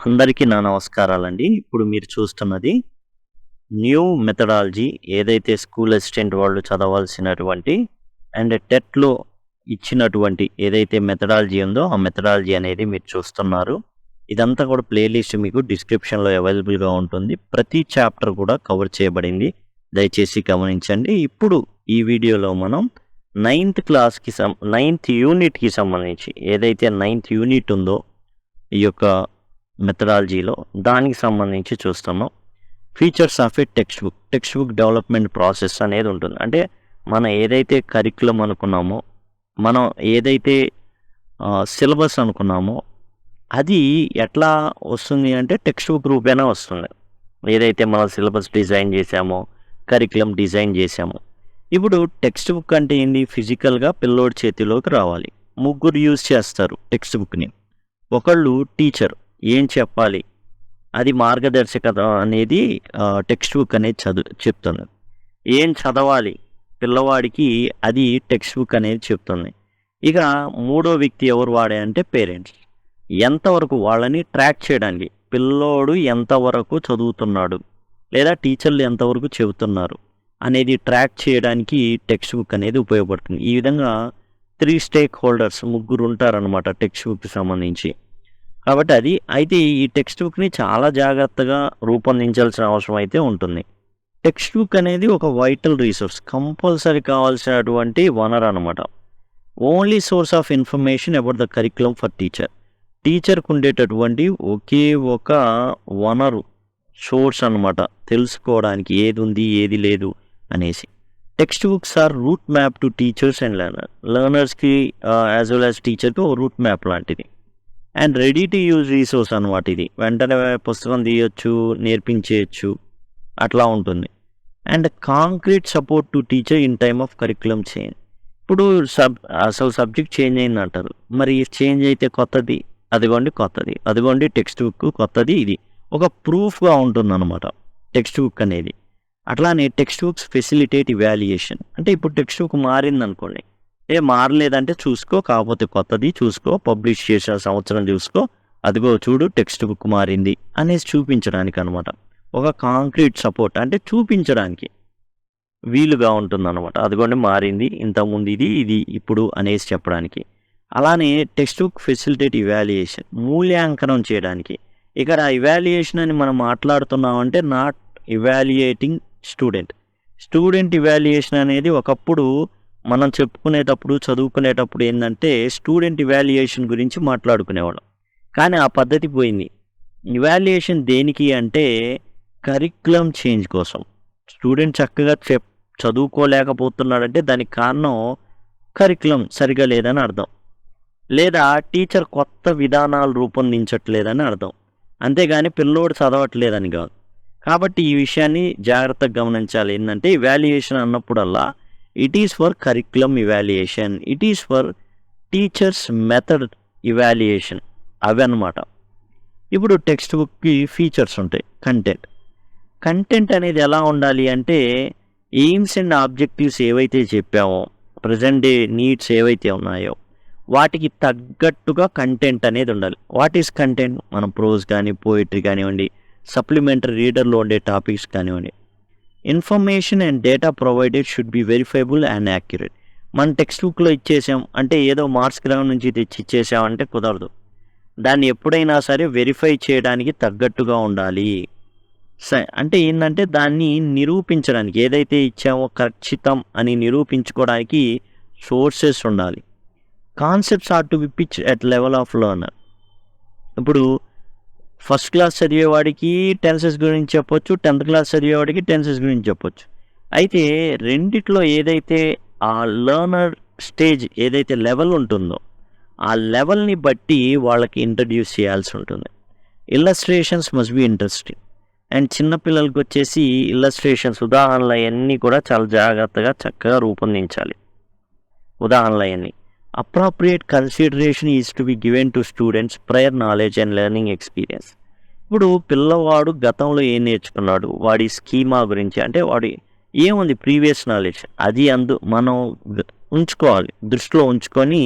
అందరికీ నా నమస్కారాలండి. ఇప్పుడు మీరు చూస్తున్నది న్యూ మెథడాలజీ ఏదైతే స్కూల్ అసిస్టెంట్ వాళ్ళు చదవాల్సినటువంటి అండ్ టెట్‌లో ఇచ్చినటువంటి ఏదైతే మెథడాలజీ ఉందో, ఆ మెథడాలజీ అనేది మీరు చూస్తున్నారు. ఇదంతా కూడా ప్లేలిస్ట్ మీకు డిస్క్రిప్షన్‌లో అవైలబుల్‌గా ఉంటుంది. ప్రతి చాప్టర్ కూడా కవర్ చేయబడింది. దయచేసి గమనించండి. ఇప్పుడు ఈ వీడియోలో మనం నైన్త్ యూనిట్‌కి సంబంధించి ఏదైతే నైన్త్ యూనిట్ ఉందో ఈ యొక్క మెథడాలజీలో దానికి సంబంధించి చూస్తున్నాం. Features of A text book development process అనేది ఉంటుంది. అంటే మనం ఏదైతే కరికులం అనుకున్నామో, మనం ఏదైతే సిలబస్ అనుకున్నామో అది ఎట్లా వస్తుంది అంటే టెక్స్ట్ బుక్ రూపేణా వస్తుంది. ఏదైతే మనం సిలబస్ డిజైన్ చేసామో, కరికులం డిజైన్ చేసామో. ఇప్పుడు టెక్స్ట్ బుక్ అంటే ఏంటి? ఫిజికల్గా పిల్లోడి చేతిలోకి రావాలి. ముగ్గురు యూజ్ చేస్తారు టెక్స్ట్ బుక్ని. ఒకళ్ళు టీచర్ ఏం చెప్పాలి, అది మార్గదర్శకత అనేది టెక్స్ట్ బుక్ అనేది చెప్తుంది. ఏం చదవాలి పిల్లవాడికి, అది టెక్స్ట్ బుక్ అనేది చెప్తుంది. ఇక మూడో వ్యక్తి ఎవరు వాడే అంటే పేరెంట్స్. ఎంతవరకు వాళ్ళని ట్రాక్ చేయడానికి, పిల్లోడు ఎంతవరకు చదువుతున్నాడు లేదా టీచర్లు ఎంతవరకు చెబుతున్నారు అనేది ట్రాక్ చేయడానికి టెక్స్ట్ బుక్ అనేది ఉపయోగపడుతుంది. ఈ విధంగా 3 స్టేక్ హోల్డర్స్ ముగ్గురు ఉంటారనమాట టెక్స్ట్ బుక్కి సంబంధించి. కాబట్టి అది అయితే ఈ టెక్స్ట్ బుక్ని చాలా జాగ్రత్తగా రూపొందించాల్సిన అవసరం అయితే ఉంటుంది. టెక్స్ట్ బుక్ అనేది ఒక వైటల్ రీసోర్స్, కంపల్సరీ కావాల్సినటువంటి వనరు అనమాట. Only source of information about the curriculum for teacher. టీచర్కు ఉండేటటువంటి ఒకే ఒక వనరు, సోర్స్ అనమాట, తెలుసుకోవడానికి ఏది ఉంది ఏది లేదు అనేసి. Text books are route map to teachers and లెర్నర్స్కి యాజ్ వెల్ యాజ్ టీచర్కి ఒక రూట్ మ్యాప్ లాంటిది. And ready to use resource అనమాట. ఇది వెంటనే పుస్తకం తీయొచ్చు, నేర్పించేయచ్చు, అట్లా ఉంటుంది. And concrete support to teacher in time of curriculum change. ఇప్పుడు అసలు సబ్జెక్ట్ చేంజ్ అయింది అంటారు. మరి చేంజ్ అయితే కొత్తది, అదిగోండి టెక్స్ట్ బుక్ కొత్తది. ఇది ఒక ప్రూఫ్గా ఉంటుంది అనమాట టెక్స్ట్ బుక్ అనేది. అట్లానే టెక్స్ట్ బుక్స్ ఫెసిలిటేట్ ఇవాల్యుయేషన్. అంటే ఇప్పుడు టెక్స్ట్ బుక్ మారింది అనుకోండి, మారలేదంటే చూసుకో, కాకపోతే కొత్తది చూసుకో, పబ్లిష్ చేసిన సంవత్సరం చూసుకో, అదిగో చూడు టెక్స్ట్ బుక్ మారింది అనేసి చూపించడానికి అనమాట. ఒక కాంక్రీట్ సపోర్ట్ అంటే చూపించడానికి వీలుగా ఉంటుందన్నమాట. అదిగోండి మారింది, ఇంతకుముందు ఇది ఇప్పుడు అనేసి చెప్పడానికి. అలానే టెక్స్ట్ బుక్ ఫెసిలిటేట్ ఇవాల్యుయేషన్, మూల్యాంకనం చేయడానికి. ఇక్కడ ఇవాల్యుయేషన్ అని మనం మాట్లాడుతున్నామంటే నాట్ ఇవాల్యుయేటింగ్ స్టూడెంట్ ఇవాల్యుయేషన్ అనేది ఒకప్పుడు మనం చదువుకునేటప్పుడు ఏంటంటే స్టూడెంట్ ఇవాల్యుయేషన్ గురించి మాట్లాడుకునేవాళ్ళం. కానీ ఆ పద్ధతి పోయింది. ఇవాల్యుయేషన్ దేనికి అంటే కరికులం చేంజ్ కోసం. స్టూడెంట్ చక్కగా చదువుకోలేకపోతున్నాడంటే దానికి కారణం కరికులం సరిగా లేదని అర్థం, లేదా టీచర్ కొత్త విధానాలు రూపొందించట్లేదని అర్థం. అంతేగాని పిల్లోడు చదవట్లేదని కాదు. కాబట్టి ఈ విషయాన్ని జాగ్రత్తగా గమనించాలి. ఏంటంటే ఇవాల్యుయేషన్ అన్నప్పుడల్లా it is for curriculum evaluation, it is for teachers method evaluation, అవి అన్నమాట. ఇప్పుడు టెక్స్ట్ బుక్కి ఫీచర్స్ ఉంటాయి. కంటెంట్ అనేది ఎలా ఉండాలి అంటే ఎయిమ్స్ అండ్ ఆబ్జెక్టివ్స్ ఏవైతే చెప్పామో, ప్రజెంట్ డే నీడ్స్ ఏవైతే ఉన్నాయో వాటికి తగ్గట్టుగా కంటెంట్ అనేది ఉండాలి. What is content? మనం ప్రోజ్ కానీ, పోయిటరీ కానివ్వండి, సప్లిమెంటరీ రీడర్లో ఉండే టాపిక్స్ కానివ్వండి. Information and data provided should be verifiable and accurate. మన టెక్స్ట్ బుక్లో ఇచ్చేసాం అంటే ఏదో మార్క్స్ గ్రౌండ్ నుంచి తెచ్చి ఇచ్చేసామంటే కుదరదు. దాన్ని ఎప్పుడైనా సరే వెరిఫై చేయడానికి తగ్గట్టుగా ఉండాలి. అంటే ఏంటంటే దాన్ని నిరూపించడానికి, ఏదైతే ఇచ్చామో ఖచ్చితం అని నిరూపించుకోవడానికి సోర్సెస్ ఉండాలి. Concepts are to be pitch at level of learner. ఇప్పుడు ఫస్ట్ క్లాస్ చదివేవాడికి టెన్సెస్ గురించి చెప్పొచ్చు, 10th క్లాస్ చదివేవాడికి టెన్సెస్ గురించి చెప్పొచ్చు. అయితే రెండిట్లో ఏదైతే ఆ లెర్నర్ స్టేజ్ ఏదైతే లెవెల్ ఉంటుందో ఆ లెవెల్ని బట్టి వాళ్ళకి ఇంట్రడ్యూస్ చేయాల్సి ఉంటుంది. Illustrations must be interesting. And చిన్నపిల్లలకి వచ్చేసి ఇల్లస్ట్రేషన్స్, ఉదాహరణలు అవన్నీ కూడా చాలా జాగ్రత్తగా చక్కగా రూపొందించాలి. ఉదాహరణలు అవన్నీ appropriate consideration is to be given to students prior knowledge and learning experience. ఇప్పుడు పిల్లవాడు గతంలో ఏం నేర్చుకున్నాడు, వాడి స్కీమా గురించి, అంటే వాడి ఏముంది ప్రీవియస్ నాలెడ్జ్, అది మనం ఉంచుకోవాలి, దృష్టిలో ఉంచుకొని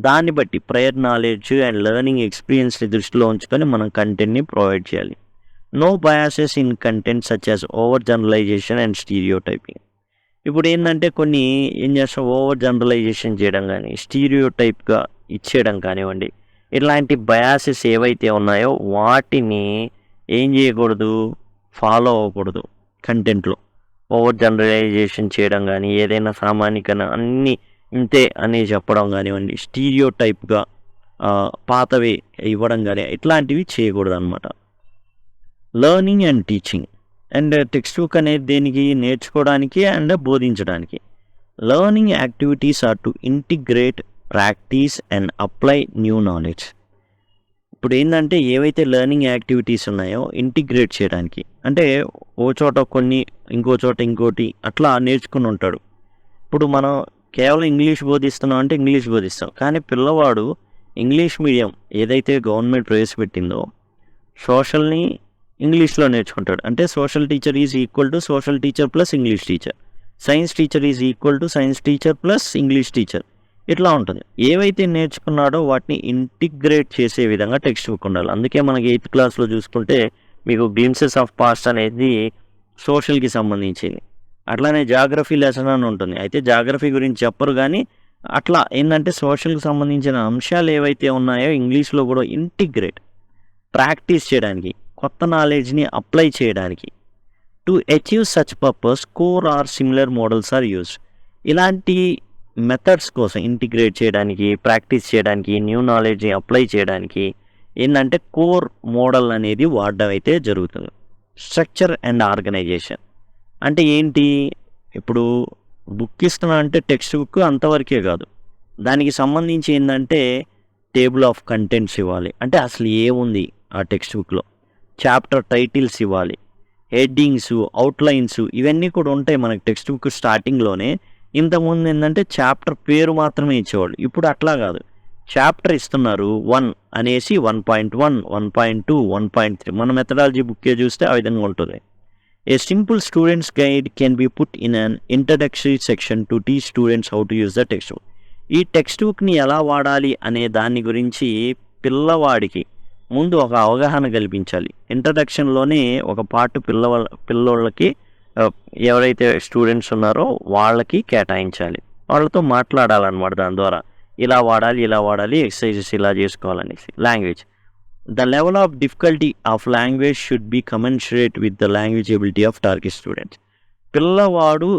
దాన్ని బట్టి ప్రయర్ నాలెడ్జ్ అండ్ లెర్నింగ్ ఎక్స్పీరియన్స్ని దృష్టిలో ఉంచుకొని మనం కంటెంట్ని ప్రొవైడ్ చేయాలి. No biases in content such as over generalisation and stereotyping. ఇప్పుడు ఏంటంటే కొన్ని ఏం చేస్తాం, ఓవర్ జనరలైజేషన్ చేయడం కానీ స్టీరియో టైప్గా ఇచ్చేయడం కానివ్వండి, ఇలాంటి బయాసెస్ ఏవైతే ఉన్నాయో వాటిని ఏం చేయకూడదు, ఫాలో అవ్వకూడదు. కంటెంట్లో ఓవర్ జనరలైజేషన్ చేయడం కానీ, ఏదైనా సామాన్యకరణ అన్నీ ఇంతే అని చెప్పడం కానివ్వండి, స్టీరియో టైప్గా పాతవి ఇవ్వడం కానీ ఇట్లాంటివి చేయకూడదు అనమాట. Learning and teaching and text book అనేది దేనికి, నేర్చుకోవడానికి అండ్ బోధించడానికి. Learning activities are to integrate practice and apply new knowledge. ఇప్పుడు ఏంటంటే ఏవైతే లెర్నింగ్ యాక్టివిటీస్ ఉన్నాయో ఇంటిగ్రేట్ చేయడానికి, అంటే ఓ చోట కొన్ని ఇంకో చోట ఇంకోటి అట్లా నేర్చుకుని ఉంటాడు. ఇప్పుడు మనం కేవలం ఇంగ్లీష్ బోధిస్తున్నాం అంటే ఇంగ్లీష్ బోధిస్తాం, కానీ పిల్లవాడు ఇంగ్లీష్ మీడియం ఏదైతే గవర్నమెంట్ ప్రవేశపెట్టిందో సోషల్ని ఇంగ్లీష్లో నేర్చుకుంటాడు. అంటే social teacher is equal to social teacher plus English teacher, science teacher is equal to science teacher plus English teacher, ఇట్లా ఉంటుంది. ఏవైతే నేర్చుకున్నాడో వాటిని ఇంటిగ్రేట్ చేసే విధంగా టెక్స్ట్ బుక్ ఉండాలి. అందుకే మనకి 8th క్లాస్లో చూసుకుంటే మీకు గ్లిమ్సెస్ ఆఫ్ పాస్ట్ అనేది సోషల్కి సంబంధించింది. అట్లానే జాగ్రఫీ లెసన్ అని ఉంటుంది. అయితే జాగ్రఫీ గురించి చెప్పరు, కానీ అట్లా ఏంటంటే సోషల్కి సంబంధించిన అంశాలు ఏవైతే ఉన్నాయో ఇంగ్లీష్లో కూడా ఇంటిగ్రేట్, ప్రాక్టీస్ చేయడానికి, కొత్త నాలెడ్జ్ని అప్లై చేయడానికి. To achieve such purpose core or similar models are use. ఇలాంటి మెథడ్స్ కోసం ఇంటిగ్రేట్ చేయడానికి, ప్రాక్టీస్ చేయడానికి, న్యూ నాలెడ్జ్ని అప్లై చేయడానికి ఏంటంటే కోర్ మోడల్ అనేది వాడడం అయితే జరుగుతుంది. స్ట్రక్చర్ అండ్ ఆర్గనైజేషన్ అంటే ఏంటి, ఇప్పుడు బుక్ ఇస్తున్నా అంటే టెక్స్ట్ బుక్ అంతవరకే కాదు, దానికి సంబంధించి ఏంటంటే టేబుల్ ఆఫ్ కంటెంట్స్ ఇవ్వాలి. అంటే అసలు ఏముంది ఆ టెక్స్ట్ బుక్లో, చాప్టర్ టైటిల్స్ ఇవ్వాలి, హెడ్డింగ్స్, అవుట్లైన్స్ ఇవన్నీ కూడా ఉంటాయి మనకి టెక్స్ట్ బుక్ స్టార్టింగ్లోనే. ఇంతకుముందు ఏంటంటే చాప్టర్ పేరు మాత్రమే ఇచ్చేవాళ్ళు, ఇప్పుడు అట్లా కాదు. చాప్టర్ ఇస్తున్నారు 1 అనేసి 1.1, 1.2, 1.3. మన మెథడాలజీ బుక్కే చూస్తే ఆ విధంగా ఉంటుంది. ఏ simple students guide can be put in an introductory section to teach students how to use the text book. ఈ టెక్స్ట్ బుక్ని ఎలా వాడాలి అనే దాని గురించి పిల్లవాడికి ముందు ఒక అవగాహన కల్పించాలి. ఇంట్రడక్షన్లోనే ఒక పార్ట్ పిల్లోళ్ళకి ఎవరైతే స్టూడెంట్స్ ఉన్నారో వాళ్ళకి కేటాయించాలి, వాళ్ళతో మాట్లాడాలన్నమాట. దాని ద్వారా ఇలా వాడాలి, ఇలా వాడాలి, ఎక్సర్సైజెస్ ఇలా చేసుకోవాలనేసి. Language, the level of difficulty of language should be commensurate with the language ability of target students. పిల్లవాడు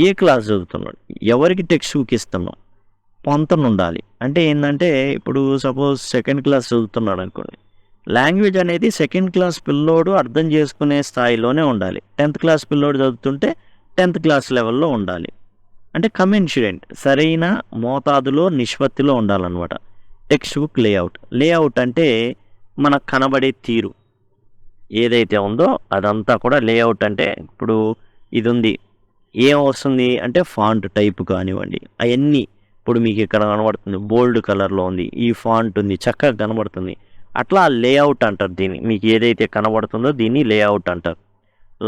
ఏ క్లాస్ చదువుతున్నాడు, ఎవరికి టెక్స్ట్ బుక్ ఇస్తున్నాం, పొంతన ఉండాలి. అంటే ఏంటంటే ఇప్పుడు సపోజ్ 2nd క్లాస్ చదువుతున్నాడు అనుకోండి, లాంగ్వేజ్ అనేది 2nd క్లాస్ పిల్లోడు అర్థం చేసుకునే స్థాయిలోనే ఉండాలి. 10th క్లాస్ పిల్లోడు చదువుతుంటే 10th క్లాస్ లెవెల్లో ఉండాలి. అంటే కమెన్షరెంట్, సరైన మోతాదులో నిష్పత్తిలో ఉండాలన్నమాట. టెక్స్ట్ బుక్ లేఅవుట్ అంటే మనకు కనబడే తీరు ఏదైతే ఉందో అదంతా కూడా లేఅవుట్. అంటే ఇప్పుడు ఇది ఉంది, ఏం వస్తుంది అంటే ఫాంట్ టైప్ కానివ్వండి, అవన్నీ ఇప్పుడు మీకు ఇక్కడ కనబడుతుంది, బోల్డ్ కలర్లో ఉంది, ఈ ఫాంట్ ఉంది, చక్కగా కనబడుతుంది, అట్లా లేఅవుట్ అంటారు దీన్ని. మీకు ఏదైతే కనబడుతుందో దీన్ని లేఅవుట్ అంటారు.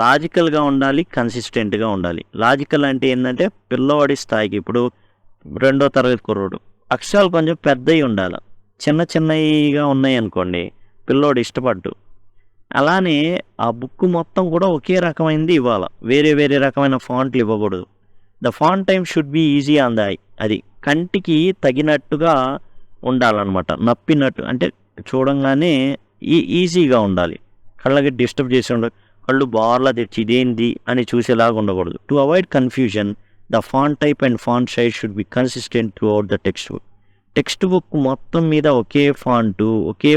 లాజికల్గా ఉండాలి, కన్సిస్టెంట్గా ఉండాలి. లాజికల్ అంటే ఏంటంటే పిల్లవాడి స్థాయికి, ఇప్పుడు 2వ తరగతి కుర్రోడు అక్షరాలు కొంచెం పెద్దవి ఉండాలి, చిన్నగా ఉన్నాయి అనుకోండి పిల్లోడు ఇష్టపడ్డు. అలానే ఆ బుక్ మొత్తం కూడా ఒకే రకమైనది ఇవ్వాలి, వేరే రకమైన ఫాంట్లు ఇవ్వకూడదు. The font time should be easy on the I. అది కంటికి తగినట్టుగా ఉండాలన్నమాట, నప్పినట్టు, అంటే చూడంగానే ఈజీగా ఉండాలి, కళ్ళకి డిస్టర్బ్ చేసి ఉండదు, కళ్ళు బార్లా తెచ్చి ఇదేంది అని చూసేలాగా ఉండకూడదు. To avoid confusion the font type and font size should be consistent through out the text book. Text book మొత్తం మీద ఒకే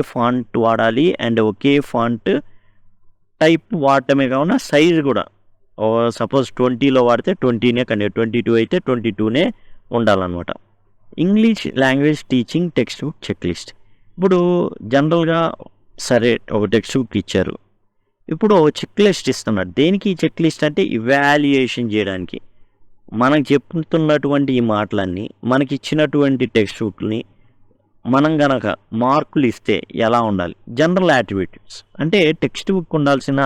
ఫాంట్ వాడాలి అండ్ ఒకే ఫాంట్ టైప్ వాడటమే కాకుండా సైజు కూడా సపోజ్ 20లో వాడితే 20నే, కానీ 22 అయితే 22నే ఉండాలన్నమాట. English language teaching text book check list. ఇప్పుడు జనరల్గా సరే ఒక టెక్స్ట్ బుక్ ఇచ్చారు, ఇప్పుడు ఒక చెక్ లిస్ట్ ఇస్తున్నాడు. దేనికి ఈ చెక్ లిస్ట్ అంటే ఇవాల్యుయేషన్ చేయడానికి. మనకు చెప్తున్నటువంటి ఈ మాటలన్నీ మనకి ఇచ్చినటువంటి టెక్స్ట్ బుక్ని మనం గనక మార్కులు ఇస్తే ఎలా ఉండాలి. జనరల్ యాటిట్యూడ్స్ అంటే టెక్స్ట్ బుక్ ఉండాల్సిన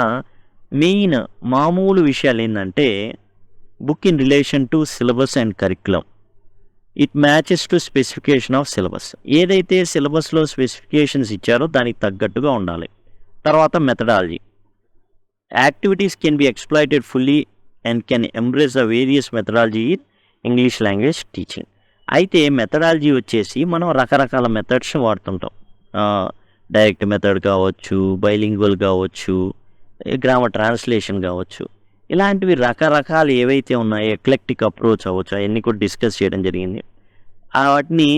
మెయిన్ మామూలు విషయాలు ఏంటంటే book in relation to syllabus and curriculum. It matches to specification of syllabus. ఏదైతే సిలబస్లో స్పెసిఫికేషన్స్ ఇచ్చారో దానికి తగ్గట్టుగా ఉండాలి. తర్వాత methodology. Activities can be exploited fully and can embrace the various methodology in English language teaching. అయితే మెథడాలజీ వచ్చేసి మనం రకరకాల మెథడ్స్ వాడుతుంటాం. డైరెక్ట్ మెథడ్ కావచ్చు, బైలింగ్వల్ కావచ్చు, గ్రామర్ ట్రాన్స్లేషన్ కావచ్చు. ఇలాంటివి రకరకాలు ఏవైతే ఉన్నాయో ఎక్లెక్టిక్ అప్రోచ్ అవ్వచ్చు, అవన్నీ కూడా డిస్కస్ చేయడం జరిగింది. వాటిని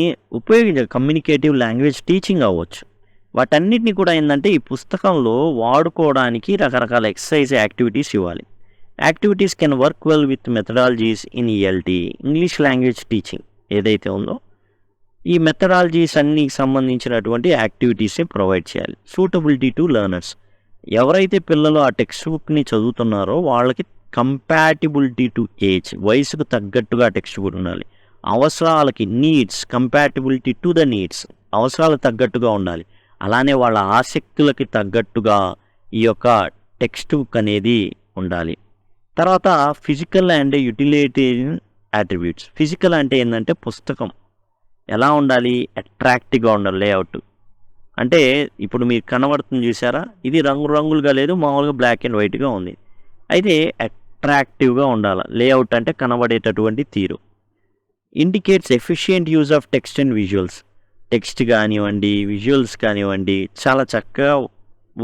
కమ్యూనికేటివ్ లాంగ్వేజ్ టీచింగ్ అవ్వచ్చు. వాటన్నిటిని కూడా ఏంటంటే ఈ పుస్తకంలో వాడుకోవడానికి రకరకాల ఎక్సర్సైజ్ యాక్టివిటీస్ ఇవ్వాలి. Activities can work well with methodologies in ELT English language teaching ఏదైతే ఉందో ఈ మెథడాలజీస్ అన్నికి సంబంధించినటువంటి యాక్టివిటీస్ని ప్రొవైడ్ చేయాలి. Suitability to learners. ఎవరైతే పిల్లలు ఆ టెక్స్ట్ బుక్ని చదువుతున్నారో వాళ్ళకి కంపాటిబిలిటీ టు ఏజ్, వయసుకు తగ్గట్టుగా టెక్స్ట్ బుక్ ఉండాలి. అవసరాలకి needs, compatibility to the needs, అవసరాలకు తగ్గట్టుగా ఉండాలి. అలానే వాళ్ళ ఆసక్తులకి తగ్గట్టుగా ఈ యొక్క టెక్స్ట్ బుక్ అనేది ఉండాలి. తర్వాత physical and utilitarian attributes. Physical అంటే ఏంటంటే పుస్తకం ఎలా ఉండాలి, అట్రాక్టివ్గా ఉండాలి. లేఅవుట్ అంటే ఇప్పుడు మీరు కనబడుతుంది చూసారా, ఇది రంగులుగా లేదు, మామూలుగా బ్లాక్ అండ్ వైట్గా ఉంది. అయితే అట్రాక్టివ్గా ఉండాలి. లేఅవుట్ అంటే కనబడేటటువంటి తీరు. Indicates efficient use of text and visuals. Text కానివ్వండి, విజువల్స్ కానివ్వండి చాలా చక్కగా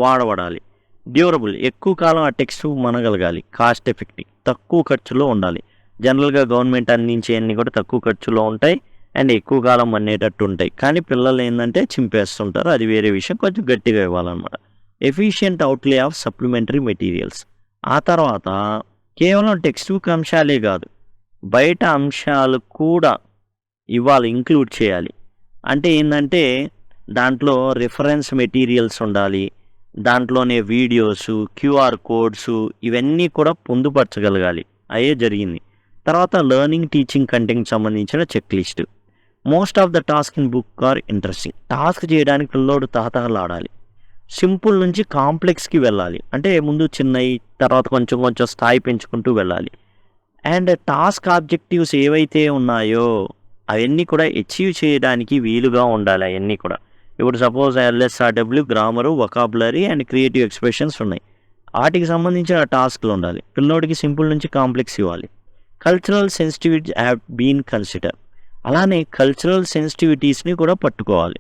వాడబడాలి. డ్యూరబుల్, ఎక్కువ కాలం ఆ టెక్స్ట్ మనగలగాలి. కాస్ట్ ఎఫెక్టివ్, తక్కువ ఖర్చులో ఉండాలి. జనరల్గా గవర్నమెంట్ అందించే అన్ని కూడా తక్కువ ఖర్చులో ఉంటాయి అండ్ ఎక్కువ కాలం అనేటట్టు ఉంటాయి. కానీ పిల్లలు ఏంటంటే చింపేస్తుంటారు, అది వేరే విషయం. కొంచెం గట్టిగా ఇవ్వాలన్నమాట. Efficient outlay of supplementary materials. ఆ తర్వాత కేవలం టెక్స్ట్ బుక్ అంశాలే కాదు, బయట అంశాలు కూడా ఇవ్వాలి, ఇంక్లూడ్ చేయాలి. అంటే ఏంటంటే దాంట్లో రిఫరెన్స్ మెటీరియల్స్ ఉండాలి, దాంట్లోనే వీడియోసు, క్యూఆర్ కోడ్స్ ఇవన్నీ కూడా పొందుపరచగలగాలి. అయ్యే జరిగింది. తర్వాత లెర్నింగ్ టీచింగ్ కంటెంట్ సంబంధించిన check list. Most of the task in book are interesting. Task చేయడానికి పిల్లోడు తహతహలాడాలి. సింపుల్ నుంచి కాంప్లెక్స్కి వెళ్ళాలి. అంటే ముందు చిన్నవి, తర్వాత కొంచెం స్థాయి పెంచుకుంటూ వెళ్ళాలి. అండ్ టాస్క్ ఆబ్జెక్టివ్స్ ఏవైతే ఉన్నాయో అవన్నీ కూడా అచీవ్ చేయడానికి వీలుగా ఉండాలి. అవన్నీ కూడా ఇప్పుడు suppose LSRW, grammar, vocabulary and creative expressions ఉన్నాయి. వాటికి సంబంధించిన టాస్క్లు ఉండాలి. పిల్లోడికి సింపుల్ నుంచి కాంప్లెక్స్ ఇవ్వాలి. Cultural sensitivities have been consider. అలానే కల్చరల్ సెన్సిటివిటీస్ని కూడా పట్టుకోవాలి.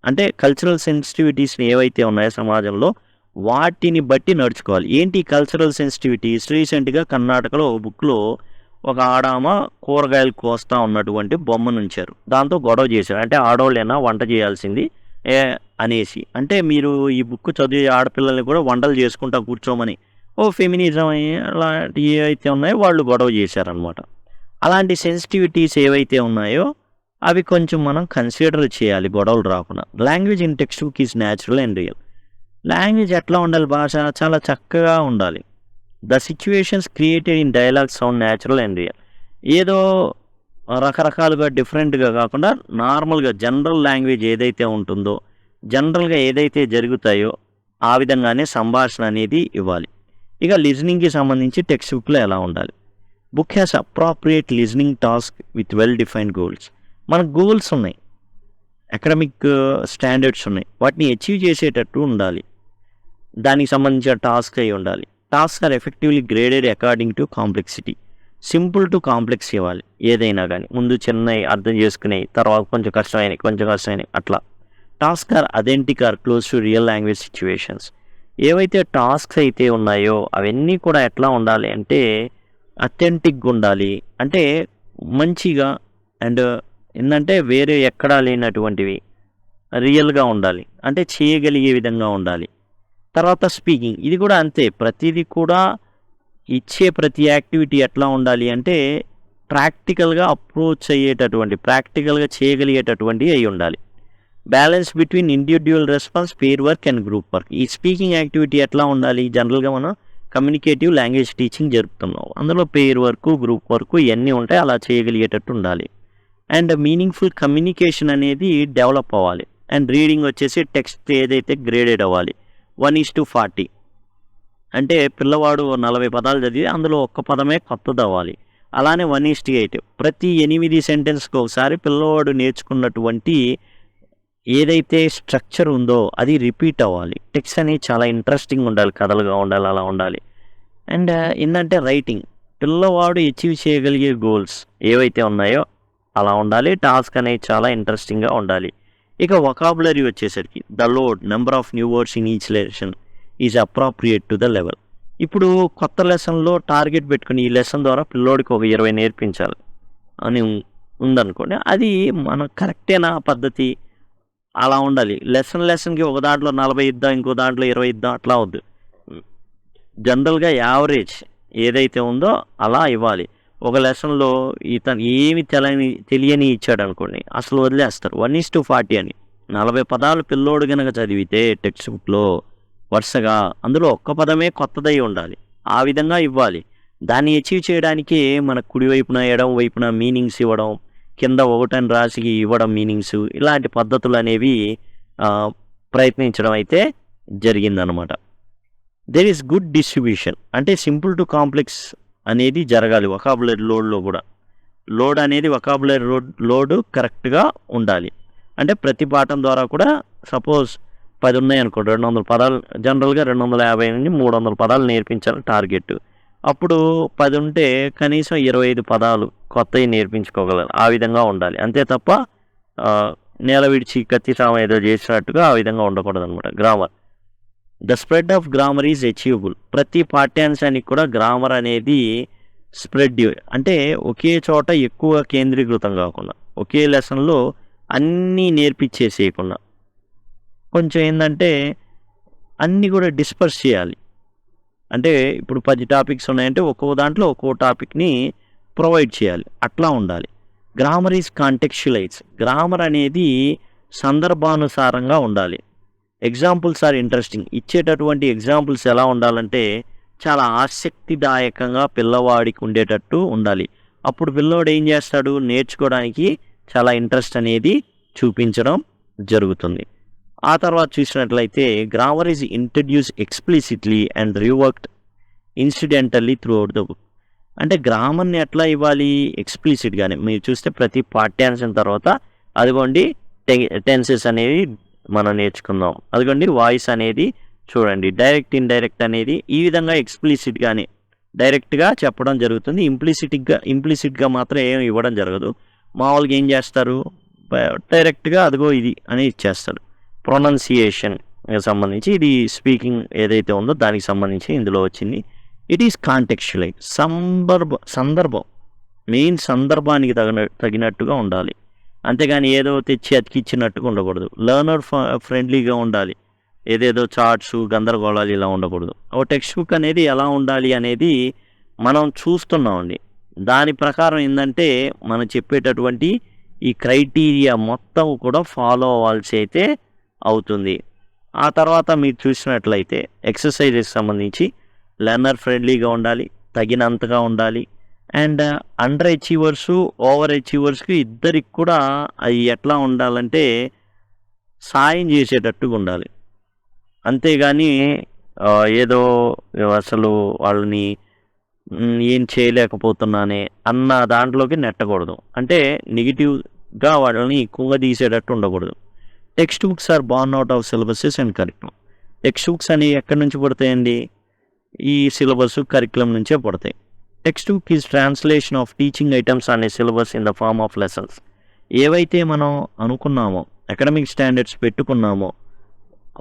అంటే కల్చరల్ సెన్సిటివిటీస్ని ఏవైతే ఉన్నాయో సమాజంలో వాటిని బట్టి నడుచుకోవాలి. ఏంటి కల్చరల్ సెన్సిటివిటీస్? రీసెంట్గా కర్ణాటకలో ఒక బుక్లో ఒక ఆడామ కూరగాయలు కోస్తా ఉన్నటువంటి బొమ్మను ఉంచారు. దాంతో గొడవ చేశారు. అంటే ఆడవాళ్ళైనా వంట చేయాల్సింది అనేసి. అంటే మీరు ఈ బుక్ చదివే ఆడపిల్లల్ని కూడా వంటలు చేసుకుంటా కూర్చోమని ఫెమినిజం అలాంటివి ఏవైతే ఉన్నాయో వాళ్ళు గొడవ చేశారనమాట. అలాంటి సెన్సిటివిటీస్ ఏవైతే ఉన్నాయో అవి కొంచెం మనం కన్సిడర్ చేయాలి గొడవలు రాకుండా. Language in text book is natural and real. Language ఎట్లా ఉండాలి? భాష చాలా చక్కగా ఉండాలి. The situations created in dialogue sound natural and real. ఏదో రకరకాలుగా డిఫరెంట్గా కాకుండా నార్మల్గా జనరల్ లాంగ్వేజ్ ఏదైతే ఉంటుందో, జనరల్గా ఏదైతే జరుగుతాయో ఆ విధంగానే సంభాషణ అనేది ఇవ్వాలి. ఇక లిజనింగ్కి సంబంధించి టెక్స్ట్ బుక్లో ఎలా ఉండాలి? Book has appropriate listening task with well defined goals. మనకు గోల్స్ ఉన్నాయి, అకాడమిక్ స్టాండర్డ్స్ ఉన్నాయి, వాటిని అచీవ్ చేసేటట్టు ఉండాలి. దానికి సంబంధించిన టాస్క్ అయి ఉండాలి. Task are effectively graded according to complexity. Simple to complex ఇవ్వాలి ఏదైనా కానీ. ముందు చిన్నవి అర్థం చేసుకునేవి, తర్వాత కొంచెం కష్టమైనవి అట్లా. Task are authentic or close to real language situations. ఏవైతే టాస్క్స్ అయితే ఉన్నాయో అవన్నీ కూడా ఎట్లా ఉండాలి అంటే అథెంటిక్గా ఉండాలి. అంటే మంచిగా అండ్ ఏంటంటే వేరే ఎక్కడా లేనటువంటివి రియల్గా ఉండాలి. అంటే చేయగలిగే విధంగా ఉండాలి. తర్వాత స్పీకింగ్, ఇది కూడా అంతే. ప్రతిదీ కూడా ఇచ్చే ప్రతి యాక్టివిటీ ఎట్లా ఉండాలి అంటే ప్రాక్టికల్గా అప్రోచ్ అయ్యేటటువంటి, ప్రాక్టికల్గా చేయగలిగేటటువంటి అయి ఉండాలి. Balance between individual response, pair work and group work. ఈ స్పీకింగ్ యాక్టివిటీ ఎట్లా ఉండాలి? జనరల్గా మనం కమ్యూనికేటివ్ లాంగ్వేజ్ టీచింగ్ జరుపుతున్నాం. అందులో పేర్ వర్క్, గ్రూప్ వర్క్ ఇవన్నీ ఉంటాయి. అలా చేయగలిగేటట్టు ఉండాలి. అండ్ మీనింగ్ఫుల్ కమ్యూనికేషన్ అనేది డెవలప్ అవ్వాలి. అండ్ రీడింగ్ వచ్చేసి టెక్స్ట్ ఏదైతే గ్రేడెడ్ అవ్వాలి 1:40. అంటే పిల్లవాడు 40 పదాలు చదివి అందులో ఒక్క పదమే కొత్తది అవ్వాలి. అలానే 1:8 ప్రతి 8 సెంటెన్స్కి ఒకసారి పిల్లవాడు నేర్చుకున్నటువంటి ఏదైతే స్ట్రక్చర్ ఉందో అది రిపీట్ అవ్వాలి. టెక్స్ట్ అనేది చాలా ఇంట్రెస్టింగ్ ఉండాలి, కథలుగా ఉండాలి, అలా ఉండాలి. అండ్ ఏంటంటే రైటింగ్, పిల్లవాడు అచీవ్ చేయగలిగే గోల్స్ ఏవైతే ఉన్నాయో అలా ఉండాలి. టాస్క్ అనేది చాలా ఇంట్రెస్టింగ్గా ఉండాలి. ఇక వొకాబులరీ వచ్చేసరికి the load number of new words in each lesson is appropriate to the level. ఇప్పుడు కొత్త లెసన్లో టార్గెట్ పెట్టుకుని ఈ లెసన్ ద్వారా పిల్లోడికి ఒక 20 నేర్పించాలి అని ఉందనుకోండి, అది మన కరెక్టేనా పద్ధతి? అలా ఉండాలి. లెసన్కి ఒక దాంట్లో 40 ఇద్దాం, ఇంకో దాంట్లో 20 ఇద్దాం, అట్లా వద్దు. జనరల్గా యావరేజ్ ఏదైతే ఉందో అలా ఇవ్వాలి. ఒక లెసన్లో ఇతను ఏమి తెలియని ఇచ్చాడు అనుకోండి, అసలు వదిలేస్తారు. 1:40 అని 40 పదాలు పిల్లోడు కనుక చదివితే టెక్స్ట్ బుక్లో వరుసగా అందులో ఒక్క పదమే కొత్తదై ఉండాలి. ఆ విధంగా ఇవ్వాలి. దాన్ని అచీవ్ చేయడానికి మన కుడివైపున ఎడమ వైపున మీనింగ్స్ ఇవ్వడం, కింద ఒకటని రాసి ఇవ్వడం మీనింగ్స్, ఇలాంటి పద్ధతులు అనేవి ప్రయత్నించడం అయితే జరిగిందనమాట. దేర్ ఈస్ గుడ్ డిస్ట్రిబ్యూషన్, అంటే సింపుల్ టు కాంప్లెక్స్ అనేది జరగాలి. వొకాబులరీ లోడ్లో కూడా లోడ్ అనేది వొకాబులరీ లోడ్ కరెక్ట్గా ఉండాలి. అంటే ప్రతి పాఠం ద్వారా కూడా సపోజ్ 10 ఉన్నాయనుకోండి, 200 పదాలు, జనరల్గా 250 నుంచి 300 పదాలు నేర్పించాలి టార్గెట్. అప్పుడు 10 ఉంటే కనీసం 25 పదాలు కొత్తవి నేర్పించుకోగలరు. ఆ విధంగా ఉండాలి. అంతే తప్ప నేల విడిచి కత్తి సామ ఏదో చేసినట్టుగా ఆ విధంగా ఉండకూడదు అనమాట. Grammar, the spread of grammar is achievable. ప్రతి పాఠ్యాంశానికి కూడా గ్రామర్ అనేది స్ప్రెడ్, అంటే ఒకే చోట ఎక్కువ కేంద్రీకృతం కాకుండా, ఒకే లెసన్లో అన్నీ నేర్పించేసేయకుండా కొంచెం ఏంటంటే అన్నీ కూడా డిస్పర్స్ చేయాలి. అంటే ఇప్పుడు 10 టాపిక్స్ ఉన్నాయంటే ఒక్కో దాంట్లో ఒక్కో టాపిక్ని ప్రొవైడ్ చేయాలి, అట్లా ఉండాలి. Grammar is కాంటెక్చువలైజ్. గ్రామర్ అనేది సందర్భానుసారంగా ఉండాలి. Examples are interesting. ఇచ్చేటటువంటి ఎగ్జాంపుల్స్ ఎలా ఉండాలంటే చాలా ఆసక్తిదాయకంగా పిల్లవాడికి ఉండేటట్టు ఉండాలి. అప్పుడు పిల్లవాడు ఏం చేస్తాడు, నేర్చుకోవడానికి చాలా ఇంట్రెస్ట్ అనేది చూపించడం జరుగుతుంది. ఆ తర్వాత చూసినట్లయితే grammar is introduce explicitly and reworked incidentally throughout the book. అంటే గ్రామర్ని ఎట్లా ఇవ్వాలి, ఎక్స్ప్లిసిట్గానే. మీరు చూస్తే ప్రతి పాఠ్యాంశం తర్వాత అదిగోండి టెన్సెస్ అనేవి మనం నేర్చుకుందాం, అదిగోండి వాయిస్ అనేది చూడండి, డైరెక్ట్ ఇండైరెక్ట్ అనేది ఈ విధంగా ఎక్స్ప్లిసిట్గానే డైరెక్ట్గా చెప్పడం జరుగుతుంది. ఇంప్లిసిట్గా మాత్రం ఏమి ఇవ్వడం జరగదు. మామూలుగా ఏం చేస్తారు, డైరెక్ట్గా అదిగో ఇది అని ఇచ్చేస్తారు. ప్రొనౌన్సియేషన్ సంబంధించి ఇది స్పీకింగ్ ఏదైతే ఉందో దానికి సంబంధించి ఇందులో వచ్చింది. It is contextualize. సందర్భం మెయిన్ సందర్భానికి తగినట్టుగా ఉండాలి. అంతేగాని ఏదో తెచ్చి అతికిచ్చినట్టుగా ఉండకూడదు. లర్నర్ ఫ్రెండ్లీగా ఉండాలి. ఏదేదో చార్ట్స్ గందరగోళాలు ఇలా ఉండకూడదు. ఒక టెక్స్ట్ బుక్ అనేది ఎలా ఉండాలి అనేది మనం చూస్తున్నామండి. దాని ప్రకారం ఏంటంటే మనం చెప్పేటటువంటి ఈ క్రైటీరియా మొత్తం కూడా ఫాలో అవ్వాల్సి అయితే అవుతుంది. ఆ తర్వాత మీరు చూసినట్లయితే ఎక్సర్సైజెస్ సంబంధించి లెర్నర్ ఫ్రెండ్లీగా ఉండాలి, తగినంతగా ఉండాలి. అండ్ అండర్ అచీవర్స్, ఓవర్ అచీవర్స్కి ఇద్దరికి కూడా అది ఎట్లా ఉండాలంటే సాయం చేసేటట్టుగా ఉండాలి. అంతేగాని ఏదో అసలు వాళ్ళని ఏం చేయలేకపోతున్నానే అన్న దాంట్లోకి నెట్టకూడదు. అంటే నెగిటివ్గా వాళ్ళని ఎక్కువగా తీసేటట్టు ఉండకూడదు. Text books are born out of syllabuses and curriculum. Text books అనేవి ఎక్కడి నుంచి పడతాయండి, ఈ సిలబస్ కరికులం నుంచే పడతాయి. Text book is translation of teaching items అనే syllabus in the form of lessons. ఏవైతే మనం అనుకున్నామో, అకాడమిక్ స్టాండర్డ్స్ పెట్టుకున్నామో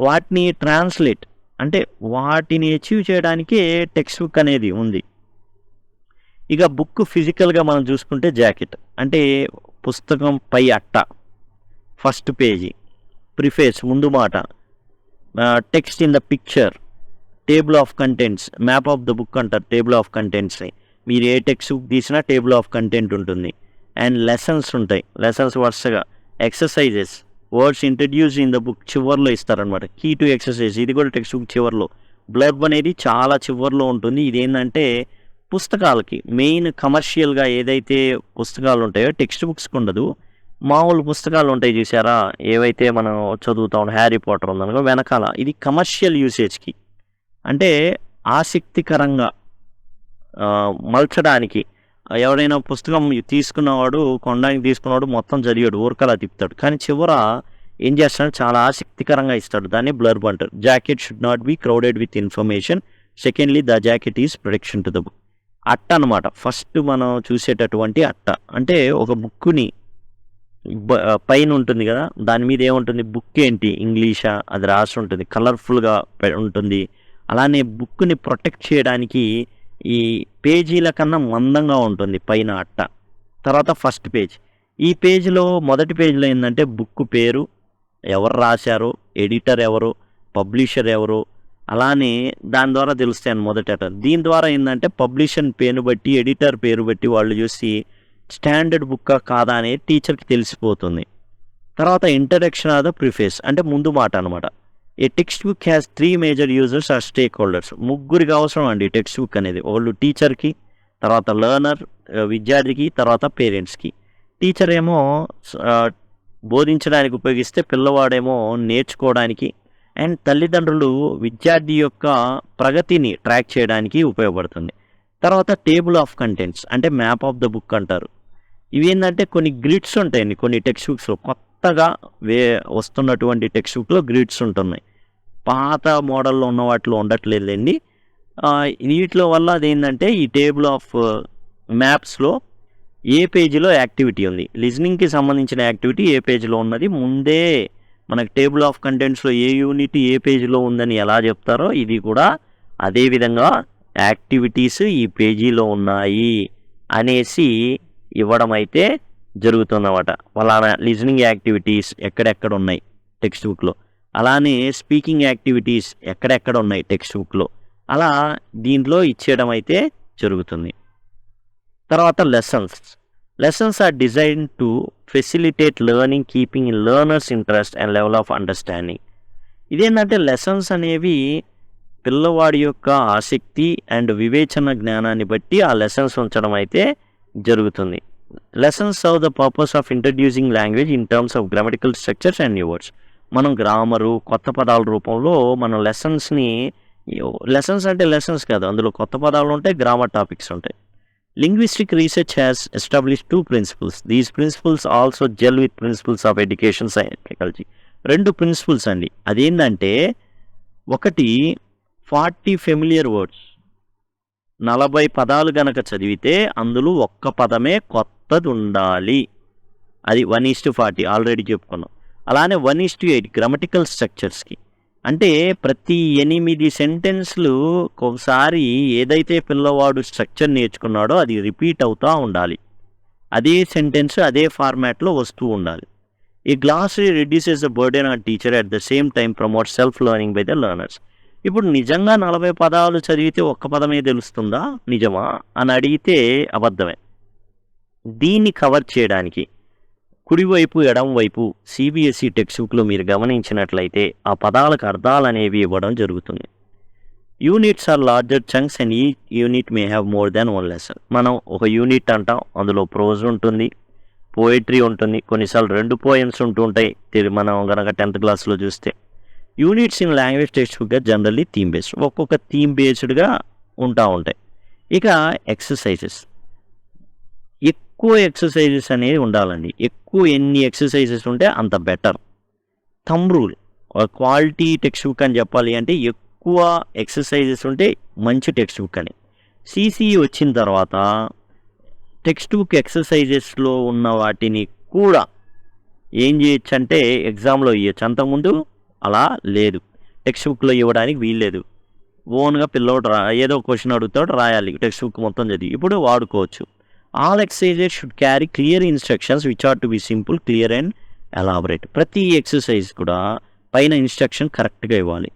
వాటిని ట్రాన్స్లేట్, అంటే వాటిని అచీవ్ చేయడానికే టెక్స్ట్ బుక్ అనేది ఉంది. ఇక బుక్ ఫిజికల్గా మనం చూసుకుంటే జాకెట్, అంటే పుస్తకం పై అట్ట, ఫస్ట్ పేజీ, ప్రిఫేస్ ముందు మాట, text in the picture, table of contents, map of the book అంటారు టేబుల్ ఆఫ్ కంటెంట్స్ని. మీరు ఏ టెక్స్ట్ బుక్ తీసినా టేబుల్ ఆఫ్ కంటెంట్ ఉంటుంది. అండ్ లెసన్స్ ఉంటాయి, లెసన్స్ వరుసగా. Exercises, words introduce in the book చివర్లో ఇస్తారనమాట. కీ టు ఎక్సర్సైజ్, ఇది కూడా టెక్స్ట్ బుక్ చివర్లో. బ్లర్బ్ అనేది చాలా చివర్లో ఉంటుంది. ఇదేంటంటే పుస్తకాలకి మెయిన్ కమర్షియల్గా ఏదైతే పుస్తకాలు ఉంటాయో టెక్స్ట్ బుక్స్కి ఉండదు. మామూలు పుస్తకాలు ఉంటాయి చూసారా, ఏవైతే మనం చదువుతాం, హ్యారీ పాటర్ ఉందనుకో వెనకాల, ఇది కమర్షియల్ యూసేజ్కి, అంటే ఆసక్తికరంగా మలచడానికి ఎవరైనా పుస్తకం తీసుకున్నవాడు కొనడానికి తీసుకున్నవాడు మొత్తం చదివాడు ఊరకలా తిప్పుతాడు, కానీ చివర ఏం చేస్తాడు చాలా ఆసక్తికరంగా ఇస్తాడు. దాన్ని బ్లర్బ్ అంటారు. Jacket should not be crowded with information. Secondly the jacket is protection to the book. అట్ట అనమాట ఫస్ట్ మనం చూసేటటువంటి అట్ట. అంటే ఒక బుక్ని పైన ఉంటుంది కదా, దాని మీద ఏముంటుంది, బుక్ ఏంటి ఇంగ్లీషా అది రాసి ఉంటుంది, కలర్ఫుల్గా ఉంటుంది. అలానే బుక్ని ప్రొటెక్ట్ చేయడానికి ఈ పేజీల కన్నా మందంగా ఉంటుంది పైన అట్ట. తర్వాత ఫస్ట్ పేజ్. ఈ పేజీలో మొదటి పేజీలో ఏంటంటే బుక్ పేరు, ఎవరు రాశారో, ఎడిటర్ ఎవరు, పబ్లిషర్ ఎవరు, అలానే దాని ద్వారా తెలుస్తాయని మొదటి అట్ట. దీని ద్వారా ఏంటంటే పబ్లిషర్ పేరు బట్టి, ఎడిటర్ పేరు బట్టి వాళ్ళు చూసి స్టాండర్డ్ బుక్కా కాదా అనేది టీచర్కి తెలిసిపోతుంది. తర్వాత ఇంట్రడక్షన్ ఆఫ్ ద ప్రిఫేస్ అంటే ముందు మాట అనమాట. A text book has 3 major users or stake holders. ముగ్గురికి అవసరం అండి టెక్స్ట్ బుక్ అనేది. వాళ్ళు టీచర్కి, తర్వాత లర్నర్ విద్యార్థికి, తర్వాత పేరెంట్స్కి. టీచర్ ఏమో బోధించడానికి ఉపయోగిస్తే, పిల్లవాడేమో నేర్చుకోవడానికి, అండ్ తల్లిదండ్రులు విద్యార్థి యొక్క ప్రగతిని ట్రాక్ చేయడానికి ఉపయోగపడుతుంది. తర్వాత టేబుల్ ఆఫ్ కంటెంట్స్ అంటే మ్యాప్ ఆఫ్ ద బుక్ అంటారు. ఇవి ఏంటంటే కొన్ని గ్రిడ్స్ ఉంటాయండి కొన్ని టెక్స్ట్ బుక్స్లో. కొత్తగా వస్తున్నటువంటి టెక్స్ట్ బుక్లో గ్రిడ్స్ ఉంటున్నాయి, పాత మోడల్లో ఉన్న వాటిలో ఉండట్లేదండి. వీటిలో వల్ల అదేంటంటే ఈ టేబుల్ ఆఫ్ మ్యాప్స్లో ఏ పేజీలో యాక్టివిటీ ఉంది, లిజనింగ్కి సంబంధించిన యాక్టివిటీ ఏ పేజీలో ఉన్నది ముందే మనకు టేబుల్ ఆఫ్ కంటెంట్స్లో ఏ యూనిట్ ఏ పేజీలో ఉందని ఎలా చెప్తారో ఇది కూడా అదేవిధంగా యాక్టివిటీస్ ఈ పేజీలో ఉన్నాయి అనేసి ఇవ్వడం అయితే జరుగుతుందన్నమాట. అలానే లిజనింగ్ యాక్టివిటీస్ ఎక్కడెక్కడ ఉన్నాయి టెక్స్ట్ బుక్లో, అలానే స్పీకింగ్ యాక్టివిటీస్ ఎక్కడెక్కడ ఉన్నాయి టెక్స్ట్ బుక్లో, అలా దీంట్లో ఇచ్చేయడం అయితే జరుగుతుంది. తర్వాత lessons are design to facilitate learning, keeping in learners interest and level of understanding. ఇదేంటంటే లెసన్స్ అనేవి పిల్లవాడి యొక్క ఆసక్తి అండ్ వివేచన జ్ఞానాన్ని బట్టి ఆ లెసన్స్ ఉంచడం అయితే జరుగుతుంది. Lessons serve the purpose of introducing language in terms of grammatical structures and new words. మనం గ్రామరు, కొత్త పదాల రూపంలో మనం లెసన్స్ అంటే లెసన్స్ కాదు, అందులో కొత్త పదాలు ఉంటాయి, గ్రామర్ టాపిక్స్ ఉంటాయి. Linguistic research has establish 2 principles. These principles also gel with principles of education psychology. 2 principles అండి. అదేంటంటే ఒకటి 40 ఫెమిలియర్ వర్డ్స్, 40 పదాలు గనక చదివితే అందులో ఒక్క పదమే కొత్తది ఉండాలి. అది 1:40 ఆల్రెడీ చెప్పుకున్నాం. అలానే 1:8 గ్రామటికల్ స్ట్రక్చర్స్కి అంటే ప్రతి 8 సెంటెన్స్లు ఒకసారి ఏదైతే పిల్లవాడు స్ట్రక్చర్ నేర్చుకున్నాడో అది రిపీట్ అవుతూ ఉండాలి. అదే సెంటెన్స్ అదే ఫార్మాట్లో వస్తూ ఉండాలి. ఈ glossary reduces the burden on teacher at the same time promote self learning by the learners. ఇప్పుడు నిజంగా 40 పదాలు చదివితే ఒక్క పదమే తెలుస్తుందా, నిజమా అని అడిగితే అబద్ధమే. దీన్ని కవర్ చేయడానికి కుడివైపు ఎడంవైపు సిబిఎస్ఈ టెక్స్ట్ బుక్లో మీరు గమనించినట్లయితే ఆ పదాలకు అర్థాలు అనేవి ఇవ్వడం జరుగుతుంది. Units are larger chunks and ఈ unit may have more than 1 lesson. మనం ఒక యూనిట్ అంటాం, అందులో ప్రోజ్ ఉంటుంది, పోయిటరీ ఉంటుంది, కొన్నిసార్లు 2 పోయమ్స్ ఉంటుంటాయి మనం కనుక 10th క్లాస్లో చూస్తే. యూనిట్స్ ఇన్ లాంగ్వేజ్ టెక్స్ట్ బుక్గా జనరల్లీ థీమ్ బేస్డ్, ఒక్కొక్క థీమ్ బేస్డ్గా ఉంటాయి. ఇక ఎక్సర్సైజెస్, ఎక్కువ ఎక్సర్సైజెస్ అనేవి ఉండాలండి. ఎక్కువ ఎన్ని ఎక్సర్సైజెస్ ఉంటే అంత better. Thumb rule, quality text book అని చెప్పాలి అంటే ఎక్కువ ఎక్సర్సైజెస్ ఉంటే మంచి టెక్స్ట్ బుక్ అని. సిసిఈ వచ్చిన తర్వాత టెక్స్ట్ బుక్ ఎక్సర్సైజెస్లో ఉన్న వాటిని కూడా ఏం చేయొచ్చు అంటే ఎగ్జామ్లో ఇవ్వచ్చు. అంతకుముందు అలా లేదు, టెక్స్ట్ బుక్లో ఇవ్వడానికి వీల్లేదు. ఓన్గా పిల్లోడు ఏదో క్వశ్చన్ అడుగుతాడు, రాయాలి, టెక్స్ట్ బుక్ మొత్తం చదివి ఇప్పుడు వాడుకోవచ్చు. All exercises should carry clear instructions which are to be simple, clear and elaborate. ప్రతి ఎక్సర్సైజ్ కూడా పైన ఇన్స్ట్రక్షన్ కరెక్ట్గా ఇవ్వాలి.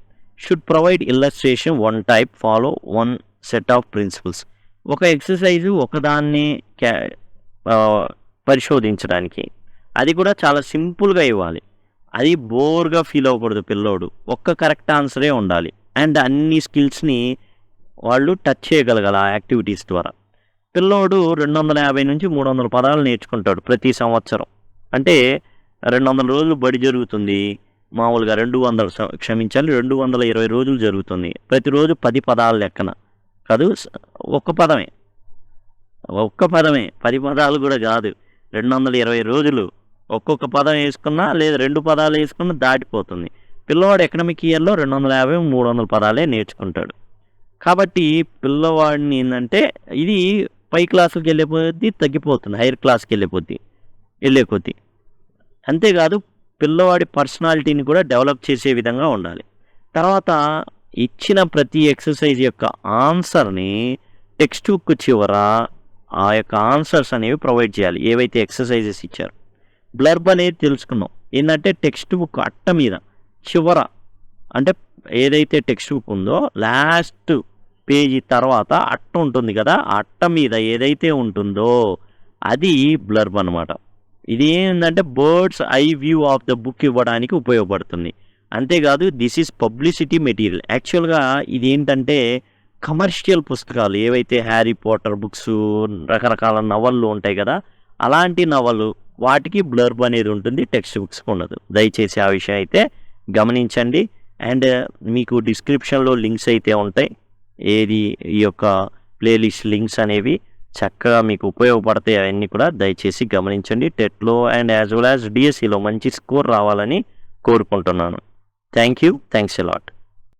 Should provide illustration 1 type, follow 1 set of principles. ఒక ఎక్సర్సైజు ఒకదాన్ని పరిశోధించడానికి అది కూడా చాలా సింపుల్గా ఇవ్వాలి. అది బోర్గా ఫీల్ అవ్వకూడదు పిల్లోడు, ఒక్క కరెక్ట్ ఆన్సరే ఉండాలి. అండ్ అన్ని స్కిల్స్ని వాళ్ళు టచ్ చేయగలగాలి ఆ యాక్టివిటీస్ ద్వారా. పిల్లోడు 250 నుంచి 300 పదాలు నేర్చుకుంటాడు ప్రతి సంవత్సరం. అంటే 200 రోజులు బడి జరుగుతుంది, మామూలుగా 220 రోజులు జరుగుతుంది. ప్రతిరోజు 10 పదాలు లెక్కన కాదు, ఒక్క పదమే. ఒక్క పదమే, 10 పదాలు కూడా కాదు, 220 రోజులు ఒక్కొక్క పదం వేసుకున్నా లేదా 2 పదాలు వేసుకున్నా దాటిపోతుంది. పిల్లవాడు ఎకనామిక్ ఇయర్లో 250, 300 పదాలే నేర్చుకుంటాడు. కాబట్టి పిల్లవాడిని ఏంటంటే ఇది పై క్లాసులకు వెళ్ళే కొద్దీ తగ్గిపోతుంది, హైయర్ క్లాస్కి వెళ్ళే కొద్దీ. అంతేకాదు పిల్లవాడి పర్సనాలిటీని కూడా డెవలప్ చేసే విధంగా ఉండాలి. తర్వాత ఇచ్చిన ప్రతి ఎక్సర్సైజ్ యొక్క ఆన్సర్ని టెక్స్ట్ బుక్ చివర ఆ యొక్క ఆన్సర్స్ అనేవి ప్రొవైడ్ చేయాలి, ఏవైతే ఎక్సర్సైజెస్ ఇచ్చారు. బ్లర్బ్ అనేది తెలుసుకున్నాం, ఏంటంటే టెక్స్ట్ బుక్ అట్ట మీద చివర, అంటే ఏదైతే టెక్స్ట్ బుక్ ఉందో లాస్ట్ పేజీ తర్వాత అట్ట ఉంటుంది కదా, ఆ అట్ట మీద ఏదైతే ఉంటుందో అది బ్లర్బ్ అనమాట. ఇది ఏంటంటే bird's eye view of the book ఇవ్వడానికి ఉపయోగపడుతుంది. అంతేకాదు దిస్ ఈజ్ పబ్లిసిటీ మెటీరియల్. యాక్చువల్గా ఇది ఏంటంటే కమర్షియల్ పుస్తకాలు ఏవైతే హ్యారీ పాటర్ బుక్స్, రకరకాల నవళ్ళు ఉంటాయి కదా, అలాంటి నవలు వాటికి బ్లర్బ్ అనేది ఉంటుంది, టెక్స్ట్ బుక్స్కి ఉండదు. దయచేసి ఆ విషయం అయితే గమనించండి. అండ్ మీకు డిస్క్రిప్షన్లో లింక్స్ అయితే ఉంటాయి, ఏది ఈ యొక్క ప్లేలిస్ట్ లింక్స్ అనేవి చక్కగా మీకు ఉపయోగపడతాయి. అవన్నీ కూడా దయచేసి గమనించండి. టెట్లో అండ్ యాజ్ వెల్ యాజ్ డిఎస్సిలో మంచి స్కోర్ రావాలని కోరుకుంటున్నాను. Thanks a lot.